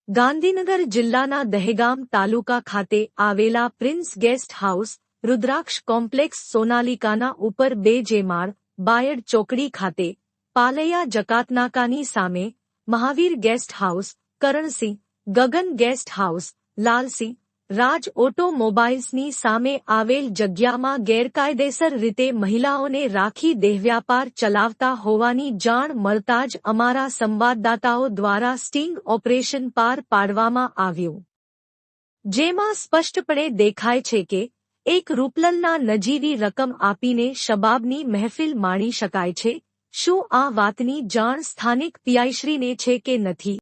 ગાંધીનગર જિલ્લાના દહેગામ તાલુકા ખાતે આવેલા પ્રિન્સ ગેસ્ટ હાઉસ રુદ્રાક્ષ કોમ્પ્લેક્સ સોનાલિકાના ઉપર 2 માળ બાયડ ચોકડી ખાતે પાલૈયા જકાતનાકાની સામે મહાવીર ગેસ્ટ હાઉસ કરણસિંહ ગગન ગેસ્ટ હાઉસ લાલસિંહ રાજ ઓટોમોબાઇલ્સની સામે આવેલ જગ્યામાં ગેરકાયદેસર રીતે મહિલાઓને રાખી દેહવ્યાપાર ચલાવતા હોવાની જાણ મળતા જ અમારા સંવાદદાતાઓ દ્વારા સ્ટિંગ ઓપરેશન પાર પાડવામાં આવ્યું, જેમાં સ્પષ્ટપણે દેખાય છે કે એક રૂપલના નજીવી રકમ આપીને શબાબની મહેફિલ માણી શકાય છે. શું આ વાતની જાણ સ્થાનિક પીઆઈશ્રીને છે કે નથી?